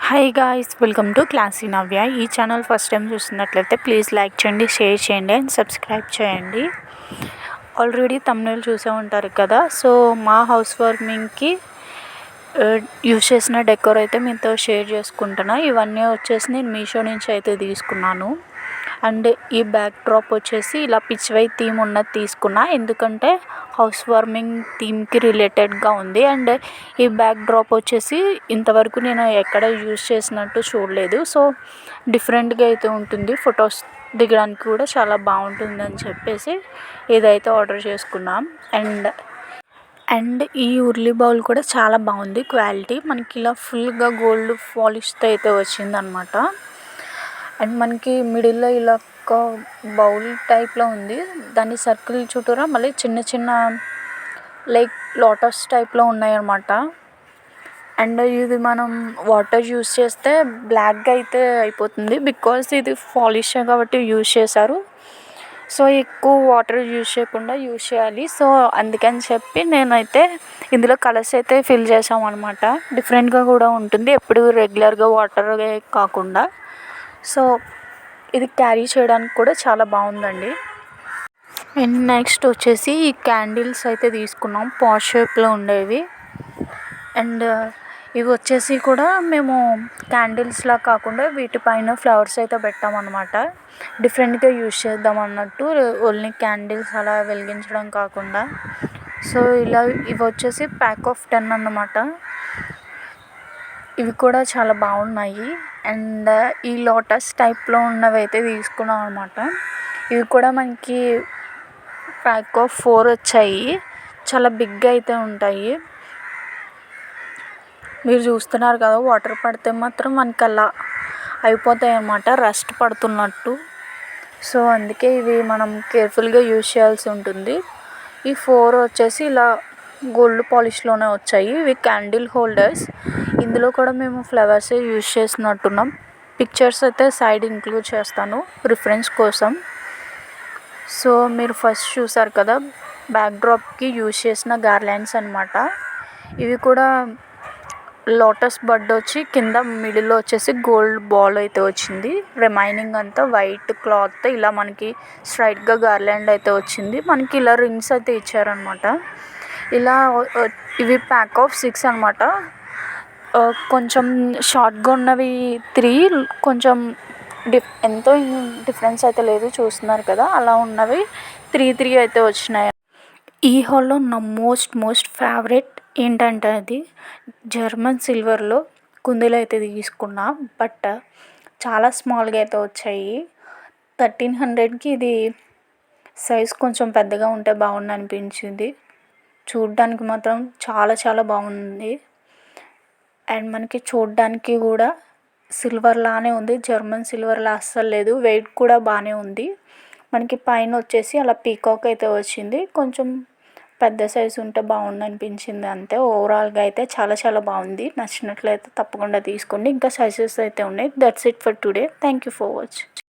Hi guys, welcome to classy Navya. ఈ channel first time చూస్తున్నట్లయితే please like చేయండి, share చేయండి అండ్ సబ్స్క్రైబ్ చేయండి. ఆల్రెడీ తమ్ముళ్ళు చూసే ఉంటారు కదా. సో మా హౌస్ వార్మింగ్కి యూజ్ చేసిన డెకోర్ అయితే మీతో షేర్ చేసుకుంటున్నా. ఇవన్నీ వచ్చేసి నేను మీషో నుంచి అయితే తీసుకున్నాను. అండ్ ఈ బ్యాక్ డ్రాప్ వచ్చేసి ఇలా పిచ్ వై థీమ్ ఉన్నది తీసుకున్నా, ఎందుకంటే హౌస్ వార్మింగ్ థీమ్కి రిలేటెడ్గా ఉంది. అండ్ ఈ బ్యాక్ డ్రాప్ వచ్చేసి ఇంతవరకు నేను ఎక్కడ యూజ్ చేసినట్టు చూడలేదు. సో డిఫరెంట్గా అయితే ఉంటుంది, ఫొటోస్ దిగడానికి కూడా చాలా బాగుంటుందని చెప్పేసి ఇదైతే ఆర్డర్ చేసుకున్నాం. అండ్ ఈ ఉర్లీ బౌల్ కూడా చాలా బాగుంది క్వాలిటీ. మనకి ఇలా ఫుల్గా గోల్డ్ పాలిష్తో అయితే వచ్చిందనమాట. అండ్ మనకి మిడిల్లో ఇలా ఒక బౌల్ టైప్లో ఉంది, దాని సర్కిల్ చుట్టూరా మళ్ళీ చిన్న చిన్న లైక్ లోటస్ టైప్లో ఉన్నాయన్నమాట. అండ్ ఇది మనం వాటర్ యూస్ చేస్తే బ్లాక్గా అయితే అయిపోతుంది, బికాస్ ఇది పాలిష్ కాబట్టి యూజ్ చేశారు. సో ఎక్కువ వాటర్ యూజ్ చేయకుండా యూజ్ చేయాలి. సో అందుకని చెప్పి నేనైతే ఇందులో కలర్స్ అయితే ఫిల్ చేసామన్నమాట. డిఫరెంట్గా కూడా ఉంటుంది, ఎప్పుడు రెగ్యులర్గా వాటర్ కాకుండా. సో ఇది క్యారీ చేయడానికి కూడా చాలా బాగుందండి. అండ్ నెక్స్ట్ వచ్చేసి ఈ క్యాండిల్స్ అయితే తీసుకున్నాం, పాట్ షేప్లో ఉండేవి. అండ్ ఇవి వచ్చేసి కూడా మేము క్యాండిల్స్లా కాకుండా వీటిపైన ఫ్లవర్స్ అయితే పెట్టామన్నమాట. డిఫరెంట్గా యూజ్ చేద్దాం అన్నట్టు, ఓన్లీ క్యాండిల్స్ అలా వెలిగించడం కాకుండా. సో ఇలా ఇవి వచ్చేసి ప్యాక్ ఆఫ్ 10 అన్నమాట. ఇవి కూడా చాలా బాగున్నాయి. అండ్ ఈ లోటస్ టైప్లో ఉన్నవి అయితే తీసుకున్నాం అనమాట. ఇవి కూడా మనకి ప్యాక్ ఆఫ్ 4 వచ్చాయి, చాలా బిగ్గా అయితే ఉంటాయి. మీరు చూస్తున్నారు కదా, వాటర్ పడితే మాత్రం మనకి అలా అయిపోతాయి అన్నమాట, రస్ట్ పడుతున్నట్టు. సో అందుకే ఇవి మనం కేర్ఫుల్గా యూజ్ చేయాల్సి ఉంటుంది. ఈ 4 వచ్చేసి ఇలా గోల్డ్ పాలిష్లోనే వచ్చాయి. ఇవి క్యాండిల్ హోల్డర్స్. ఇందులో కూడా మేము ఫ్లవర్సే యూజ్ చేసినట్టున్నాం. పిక్చర్స్ అయితే సైడ్ ఇంక్లూడ్ చేస్తాను రిఫరెన్స్ కోసం. సో మీరు ఫస్ట్ చూసారు కదా, బ్యాక్ డ్రాప్కి యూజ్ చేసిన గార్లాండ్స్ అనమాట. ఇవి కూడా లోటస్ బడ్ వచ్చి కింద మిడిల్లో వచ్చేసి గోల్డ్ బాల్ అయితే వచ్చింది. రిమైనింగ్ అంతా వైట్ క్లాత్ ఇలా మనకి స్ట్రైట్గా గార్లాండ్ అయితే వచ్చింది. మనకి ఇలా రింగ్స్ అయితే ఇచ్చారనమాట. ఇలా ఇవి ప్యాక్ ఆఫ్ 6 అనమాట. కొంచెం షార్ట్గా ఉన్నవి 3, కొంచెం ఎంతో డిఫరెన్స్ అయితే లేదు, చూస్తున్నారు కదా. అలా ఉన్నవి 3 అయితే వచ్చినాయి. ఈ హాల్లో నా మోస్ట్ ఫేవరెట్ ఏంటంటే అది జర్మన్ సిల్వర్లో కుందీలు అయితే తీసుకున్నా. బట్ చాలా స్మాల్గా అయితే వచ్చాయి. 1300కి ఇది సైజ్ కొంచెం పెద్దగా ఉంటే బాగుండు అనిపించింది. చూడ్డానికి మాత్రం చాలా బాగుంది. అండ్ మనకి చూడ్డానికి కూడా సిల్వర్ లానే ఉంది, జర్మన్ సిల్వర్లా అస్సలు లేదు. వెయిట్ కూడా బాగానే ఉంది. మనకి పైన వచ్చేసి అలా పీకాక్ అయితే వచ్చింది, కొంచెం పెద్ద సైజు ఉంటే బాగుండు అనిపించింది అంతే. ఓవరాల్గా అయితే చాలా బాగుంది. నచ్చినట్లయితే తప్పకుండా తీసుకోండి. ఇంకా సైజెస్ అయితే ఉన్నాయి. That's it for today. Thank you for watch.